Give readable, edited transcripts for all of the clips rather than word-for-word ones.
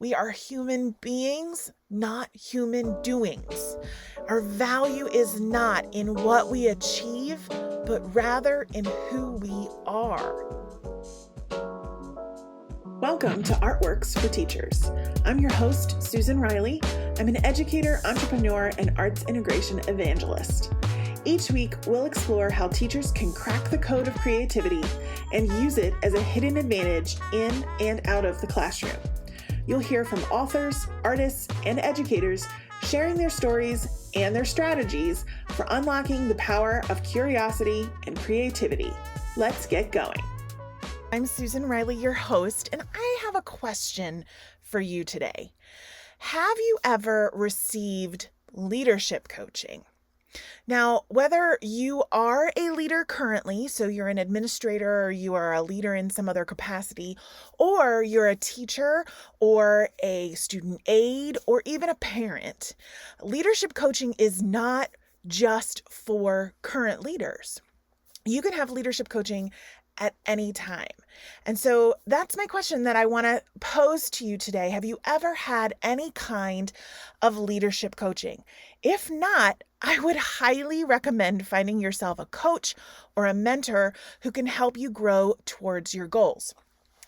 We are human beings, not human doings. Our value is not in what we achieve, but rather in who we are. Welcome to Artworks for Teachers. I'm your host, Susan Riley. I'm an educator, entrepreneur, and arts integration evangelist. Each week, we'll explore how teachers can crack the code of creativity and use it as a hidden advantage in and out of the classroom. You'll hear from authors, artists, and educators sharing their stories and their strategies for unlocking the power of curiosity and creativity. Let's get going. I'm Susan Riley, your host, and I have a question for you today. Have you ever received leadership coaching? Now, whether you are a leader currently, so you're an administrator or you are a leader in some other capacity, or you're a teacher or a student aide or even a parent, leadership coaching is not just for current leaders. You can have leadership coaching at any time. And so that's my question that I want to pose to you today. Have you ever had any kind of leadership coaching? If not, I would highly recommend finding yourself a coach or a mentor who can help you grow towards your goals.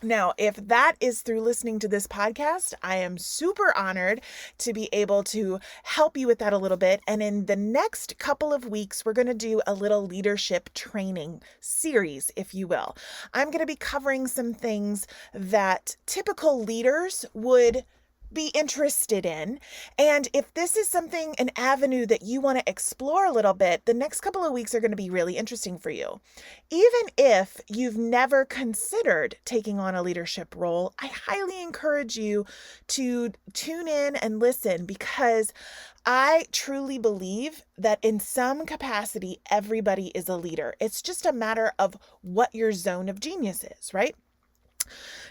Now, if that is through listening to this podcast, I am super honored to be able to help you with that a little bit. And in the next couple of weeks, we're going to do a little leadership training series, if you will. I'm going to be covering some things that typical leaders would be interested in. And if this is an avenue that you want to explore a little bit, the next couple of weeks are going to be really interesting for you. Even if you've never considered taking on a leadership role, I highly encourage you to tune in and listen, because I truly believe that in some capacity, everybody is a leader. It's just a matter of what your zone of genius is, right?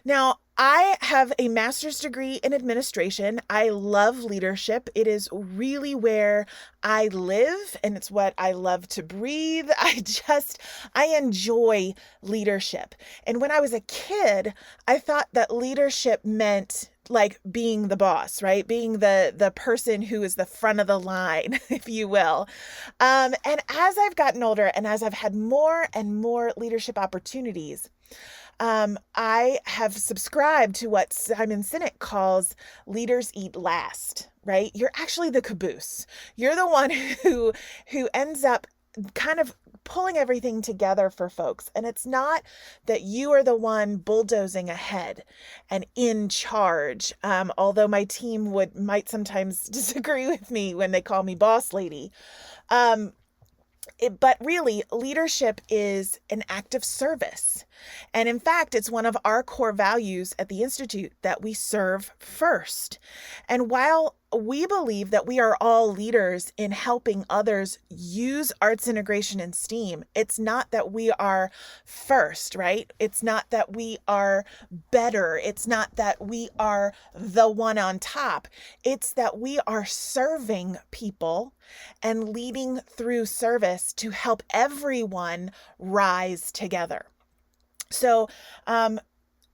Now, I have a master's degree in administration. I love leadership. It is really where I live, and it's what I love to breathe. I enjoy leadership. And when I was a kid, I thought that leadership meant like being the boss, right? Being the person who is the front of the line, if you will. And as I've gotten older and as I've had more and more leadership opportunities, I have subscribed to what Simon Sinek calls leaders eat last, right? You're actually the caboose. You're the one who ends up kind of pulling everything together for folks. And it's not that you are the one bulldozing ahead and in charge. Although my team might sometimes disagree with me when they call me boss lady. But really, leadership is an act of service. And in fact, it's one of our core values at the Institute that we serve first. And while we believe that we are all leaders in helping others use arts integration and STEAM, it's not that we are first, right? It's not that we are better. It's not that we are the one on top. It's that we are serving people and leading through service to help everyone rise together. So,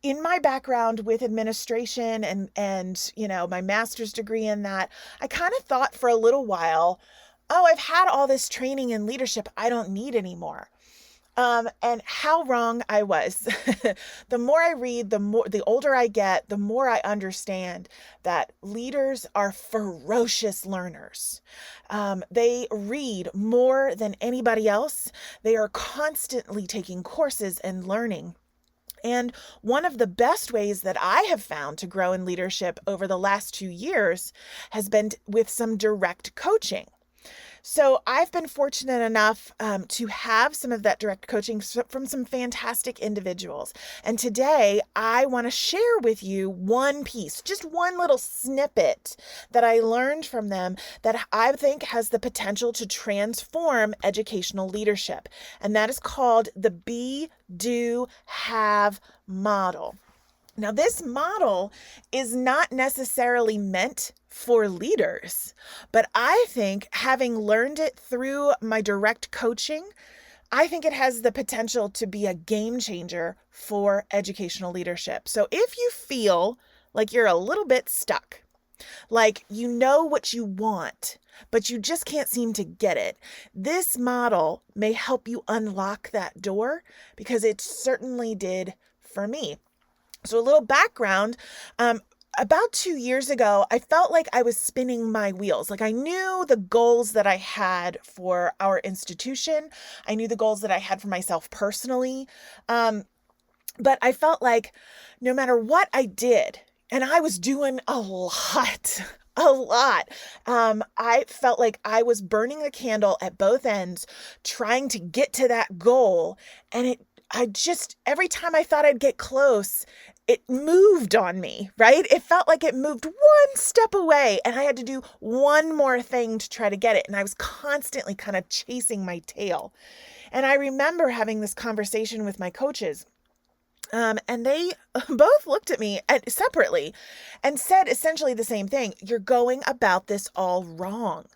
in my background with administration and my master's degree in that, I kind of thought for a little while, oh, I've had all this training in leadership, I don't need anymore. And how wrong I was. The more I read, the older I get, the more I understand that leaders are ferocious learners. They read more than anybody else. They are constantly taking courses and learning. And one of the best ways that I have found to grow in leadership over the last 2 years has been with some direct coaching. So I've been fortunate enough to have some of that direct coaching from some fantastic individuals. And today I want to share with you one piece, just one little snippet that I learned from them that I think has the potential to transform educational leadership. And that is called the Be, Do, Have model. Now, this model is not necessarily meant for leaders, but I think having learned it through my direct coaching, I think it has the potential to be a game changer for educational leadership. So if you feel like you're a little bit stuck. Like you know what you want, but you just can't seem to get it. This model may help you unlock that door because it certainly did for me. So, a little background. About 2 years ago, I felt like I was spinning my wheels. Like I knew the goals that I had for our institution. I knew the goals that I had for myself personally. But I felt like no matter what I did, and I was doing a lot, a lot. I felt like I was burning the candle at both ends, trying to get to that goal. And every time I thought I'd get close, it moved on me, right? It felt like it moved one step away and I had to do one more thing to try to get it. And I was constantly kind of chasing my tail. And I remember having this conversation with my coaches. And they both looked at me separately and said essentially the same thing. You're going about this all wrong.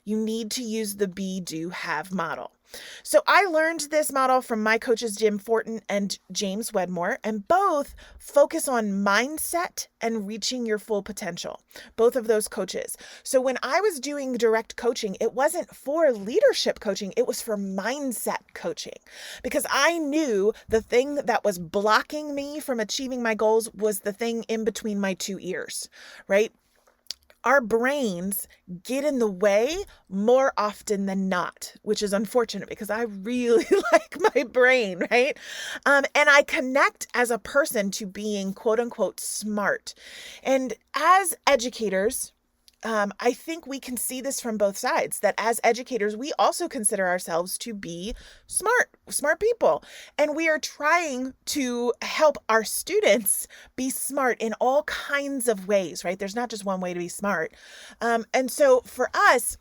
You need to use the be, do, have model. So I learned this model from my coaches, Jim Fortin and James Wedmore, and both focus on mindset and reaching your full potential, both of those coaches. So when I was doing direct coaching, it wasn't for leadership coaching, it was for mindset coaching, because I knew the thing that was blocking me from achieving my goals was the thing in between my two ears, right? Our brains get in the way more often than not, which is unfortunate because I really like my brain, right? And I connect as a person to being quote unquote smart. And as educators, I think we can see this from both sides, that as educators, we also consider ourselves to be smart people. And we are trying to help our students be smart in all kinds of ways, right? There's not just one way to be smart. And so for us,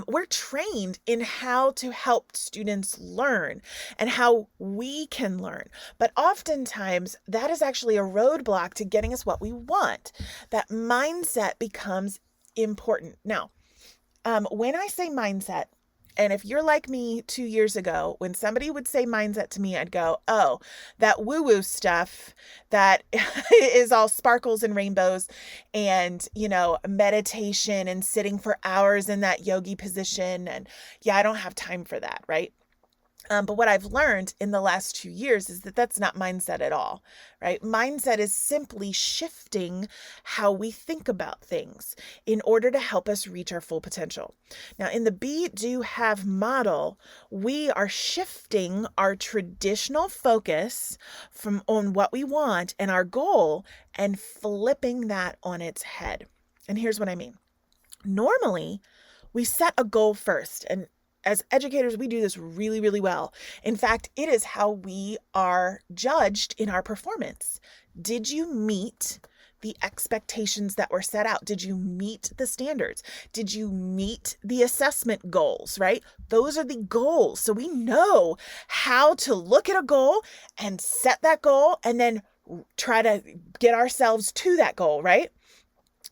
we're trained in how to help students learn and how we can learn. But oftentimes that is actually a roadblock to getting us what we want. That mindset becomes important. Now, when I say mindset, and if you're like me 2 years ago, when somebody would say mindset to me, I'd go, oh, that woo-woo stuff that is all sparkles and rainbows and, meditation and sitting for hours in that yogi position. And yeah, I don't have time for that, right? But what I've learned in the last 2 years is that that's not mindset at all, right? Mindset is simply shifting how we think about things in order to help us reach our full potential. Now, in the be, do, have model, we are shifting our traditional focus on what we want and our goal and flipping that on its head. And here's what I mean. Normally, we set a goal first, and as educators, we do this really, really well. In fact, it is how we are judged in our performance. Did you meet the expectations that were set out? Did you meet the standards? Did you meet the assessment goals, right? Those are the goals. So we know how to look at a goal and set that goal and then try to get ourselves to that goal, right?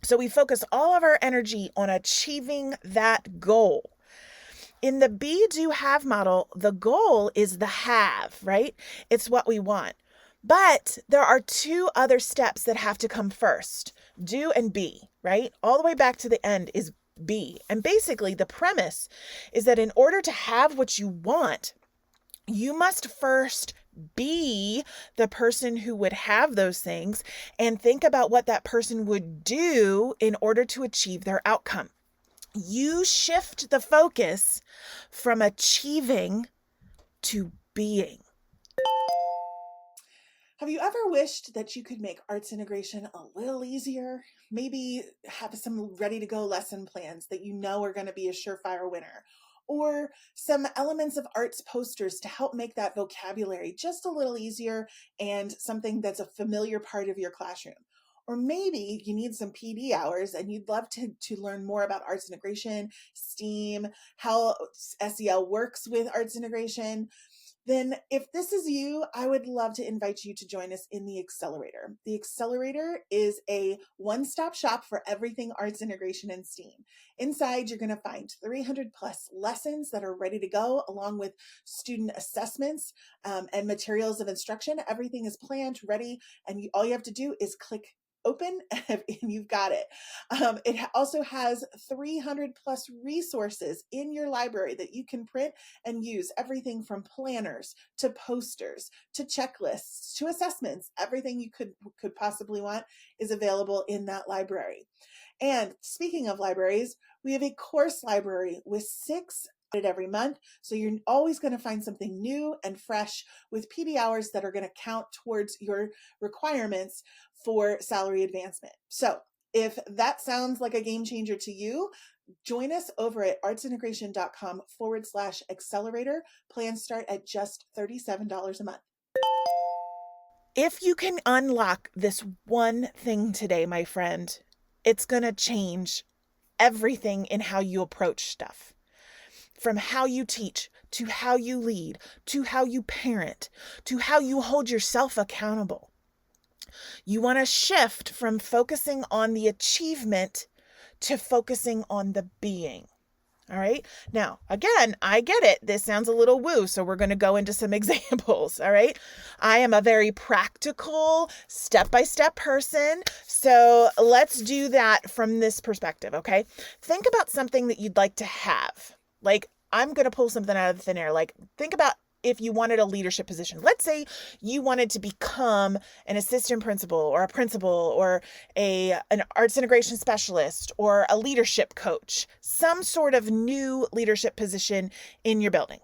So we focus all of our energy on achieving that goal. In the be, do, have model, the goal is the have, right? It's what we want. But there are two other steps that have to come first, do and be, right? All the way back to the end is be. And basically the premise is that in order to have what you want, you must first be the person who would have those things and think about what that person would do in order to achieve their outcome. You shift the focus from achieving to being. Have you ever wished that you could make arts integration a little easier? Maybe have some ready to go lesson plans that you know are going to be a surefire winner, or some elements of arts posters to help make that vocabulary just a little easier and something that's a familiar part of your classroom. Or maybe you need some PD hours and you'd love to learn more about arts integration, STEAM, how SEL works with arts integration. Then if this is you, I would love to invite you to join us in the Accelerator. The Accelerator is a one-stop shop for everything arts integration and STEAM. Inside, you're going to find 300 plus lessons that are ready to go, along with student assessments and materials of instruction. Everything is planned, ready, and all you have to do is click open and you've got it. It also has 300 plus resources in your library that you can print and use, everything from planners to posters to checklists to assessments. Everything you could possibly want is available in that library. And speaking of libraries, we have a course library with 6 every month. So you're always going to find something new and fresh with PD hours that are going to count towards your requirements for salary advancement. So if that sounds like a game changer to you, join us over at artsintegration.com/accelerator. Plans start at just $37 a month. If you can unlock this one thing today, my friend, it's going to change everything in how you approach stuff. From how you teach, to how you lead, to how you parent, to how you hold yourself accountable. You want to shift from focusing on the achievement to focusing on the being. All right. Now, again, I get it. This sounds a little woo, so we're going to go into some examples. All right. I am a very practical, step-by-step person. So let's do that from this perspective. Okay. Think about something that you'd like to have. Like, I'm going to pull something out of thin air. Like, think about if you wanted a leadership position. Let's say you wanted to become an assistant principal or a principal or an arts integration specialist or a leadership coach, some sort of new leadership position in your building.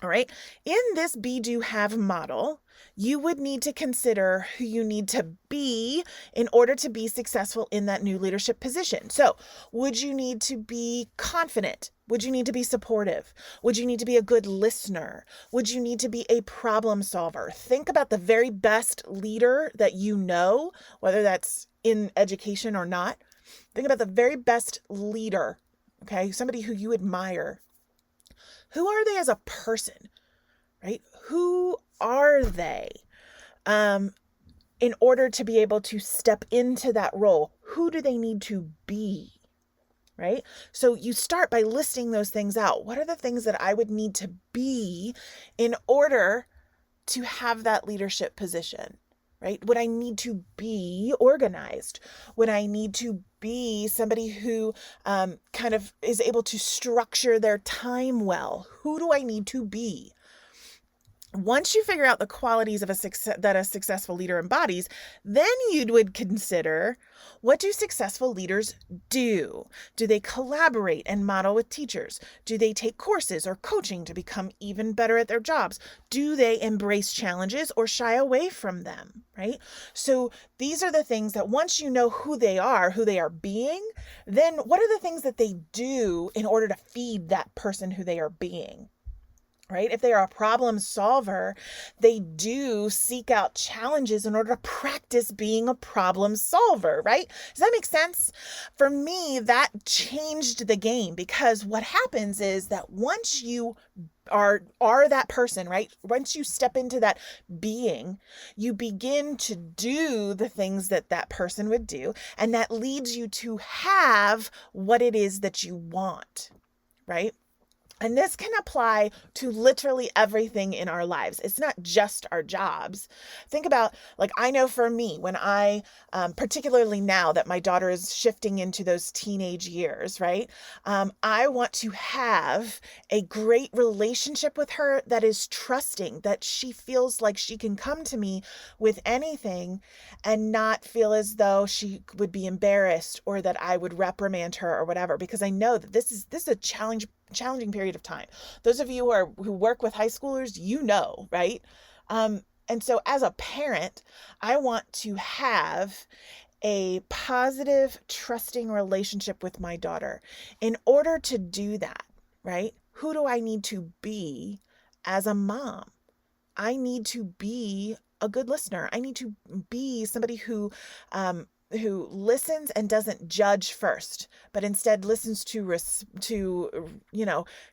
All right. In this be, do, have model, you would need to consider who you need to be in order to be successful in that new leadership position. So would you need to be confident? Would you need to be supportive? Would you need to be a good listener? Would you need to be a problem solver? Think about the very best leader that you know, whether that's in education or not. Think about the very best leader, okay? Somebody who you admire. Who are they as a person, right? Who are they? In order to be able to step into that role, who do they need to be, right? So you start by listing those things out. What are the things that I would need to be in order to have that leadership position, right? Would I need to be organized? Would I need to be somebody who kind of is able to structure their time well? Who do I need to be? Once you figure out the qualities of that a successful leader embodies, then you would consider, what do successful leaders do? Do they collaborate and model with teachers? Do they take courses or coaching to become even better at their jobs? Do they embrace challenges or shy away from them, right? So these are the things that once you know who they are being, then what are the things that they do in order to feed that person who they are being? Right? If they are a problem solver, they do seek out challenges in order to practice being a problem solver, right? Does that make sense? For me, that changed the game, because what happens is that once you are that person, right? Once you step into that being, you begin to do the things that person would do, and that leads you to have what it is that you want, right? And this can apply to literally everything in our lives. It's not just our jobs. Think about, like, I know for me, when I, particularly now that my daughter is shifting into those teenage years, right? I want to have a great relationship with her that is trusting, that she feels like she can come to me with anything and not feel as though she would be embarrassed or that I would reprimand her or whatever, because I know that this is a challenging period of time. Those of you who work with high schoolers, you know, right? And so as a parent, I want to have a positive, trusting relationship with my daughter. In order to do that, right? Who do I need to be as a mom? I need to be a good listener. I need to be somebody who listens and doesn't judge first, but instead listens to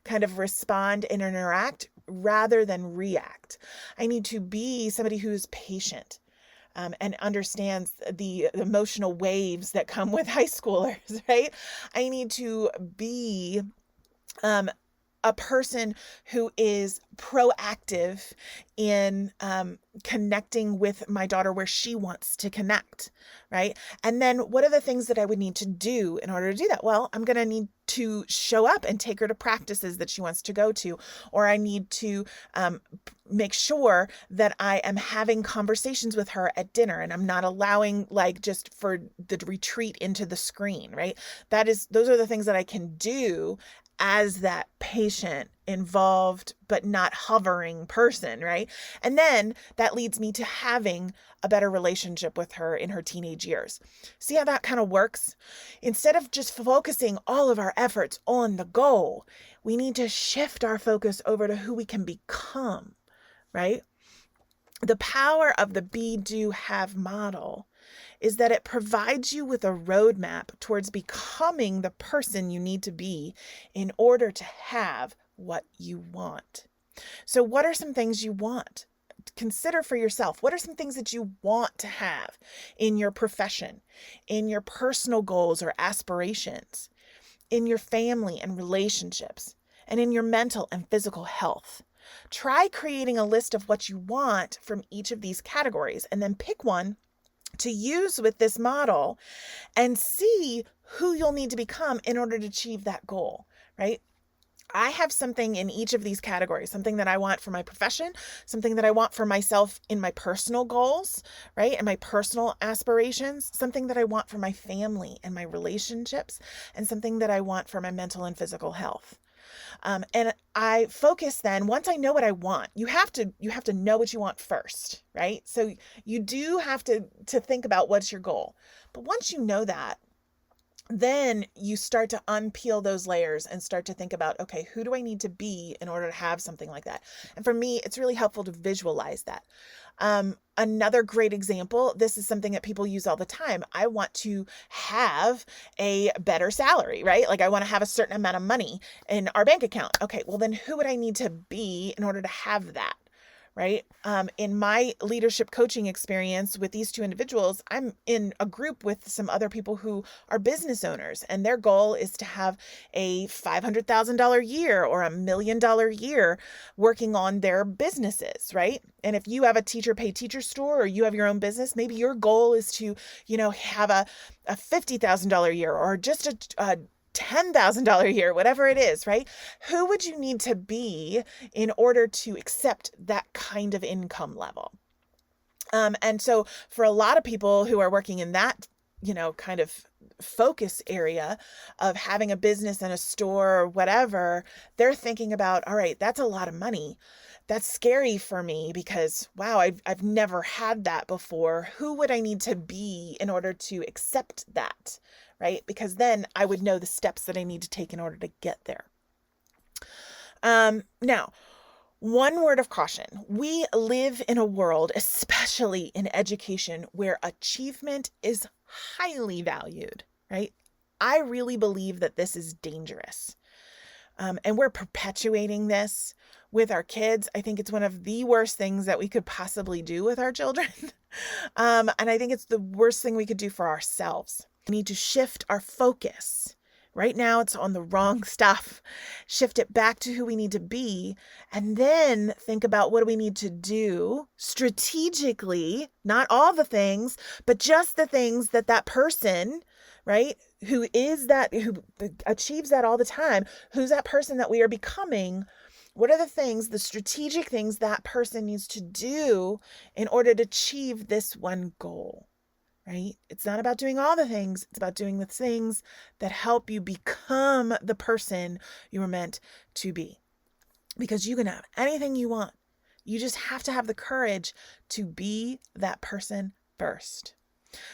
kind of respond and interact rather than react. I need to be somebody who's patient and understands the emotional waves that come with high schoolers, right? I need to be a person who is proactive in connecting with my daughter where she wants to connect, right? And then what are the things that I would need to do in order to do that? Well, I'm going to need to show up and take her to practices that she wants to go to, or I need to make sure that I am having conversations with her at dinner and I'm not allowing like just for the retreat into the screen, right? Those are the things that I can do as that patient involved but not hovering person, right? And then that leads me to having a better relationship with her in her teenage years. See how that kind of works? Instead of just focusing all of our efforts on the goal, we need to shift our focus over to who we can become, right? The power of the be, do, have model is that it provides you with a roadmap towards becoming the person you need to be in order to have what you want. So what are some things you want? Consider for yourself, what are some things that you want to have in your profession, in your personal goals or aspirations, in your family and relationships, and in your mental and physical health? Try creating a list of what you want from each of these categories and then pick one to use with this model and see who you'll need to become in order to achieve that goal, right? I have something in each of these categories, something that I want for my profession, something that I want for myself in my personal goals, right? And my personal aspirations, something that I want for my family and my relationships, and something that I want for my mental and physical health. And I focus then, once I know what I want, you have to know what you want first, right? So you do have to think about what's your goal. But once you know that, then you start to unpeel those layers and start to think about, okay, who do I need to be in order to have something like that? And for me, it's really helpful to visualize that. Another great example, this is something that people use all the time. I want to have a better salary, right? Like I want to have a certain amount of money in our bank account. Okay, well then who would I need to be in order to have that? Right? In my leadership coaching experience with these two individuals, I'm in a group with some other people who are business owners, and their goal is to have a $500,000 year or $1 million year working on their businesses, right? And if you have a teacher pay teacher store or you have your own business, maybe your goal is to, have a $50,000 year or just a $10,000 a year, whatever it is, right? Who would you need to be in order to accept that kind of income level? And so for a lot of people who are working in that, kind of focus area of having a business and a store or whatever, they're thinking about, all right, that's a lot of money. That's scary for me because, wow, I've never had that before. Who would I need to be in order to accept that? Right? Because then I would know the steps that I need to take in order to get there. Now, one word of caution. We live in a world, especially in education, where achievement is highly valued, right? I really believe that this is dangerous. And we're perpetuating this with our kids. I think it's one of the worst things that we could possibly do with our children. And I think it's the worst thing we could do for ourselves. We need to shift our focus. Right now, it's on the wrong stuff. Shift it back to who we need to be, and then think about what do we need to do strategically, not all the things, but just the things that person, right, who achieves that all the time, who's that person that we are becoming. What are the things, the strategic things that person needs to do in order to achieve this one goal? Right? It's not about doing all the things. It's about doing the things that help you become the person you were meant to be. Because you can have anything you want. You just have to have the courage to be that person first.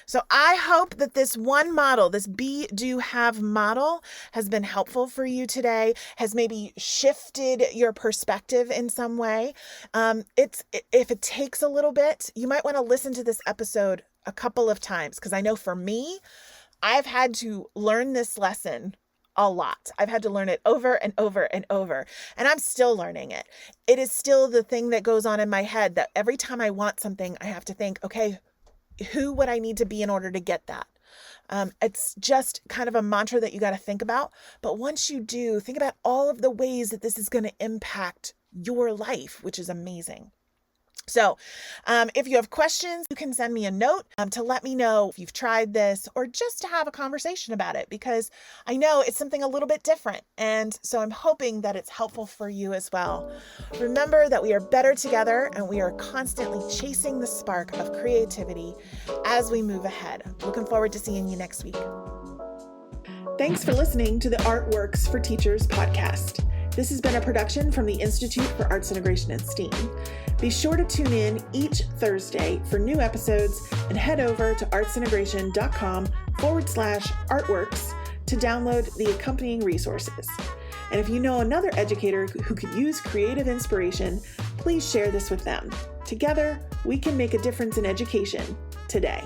So I hope that this one model, this be, do, have model has been helpful for you today, has maybe shifted your perspective in some way. If it takes a little bit, you might want to listen to this episode a couple of times, because I know for me, I've had to learn this lesson a lot. I've had to learn it over and over and over, and I'm still learning it. It is still the thing that goes on in my head that every time I want something, I have to think, okay, who would I need to be in order to get that? It's just kind of a mantra that you got to think about. But once you do, think about all of the ways that this is going to impact your life, which is amazing. So if you have questions, you can send me a note to let me know if you've tried this or just to have a conversation about it, because I know it's something a little bit different. And so I'm hoping that it's helpful for you as well. Remember that we are better together and we are constantly chasing the spark of creativity as we move ahead. Looking forward to seeing you next week. Thanks for listening to the Art Works for Teachers podcast. This has been a production from the Institute for Arts Integration and STEAM. Be sure to tune in each Thursday for new episodes and head over to artsintegration.com/artworks to download the accompanying resources. And if you know another educator who could use creative inspiration, please share this with them. Together, we can make a difference in education today.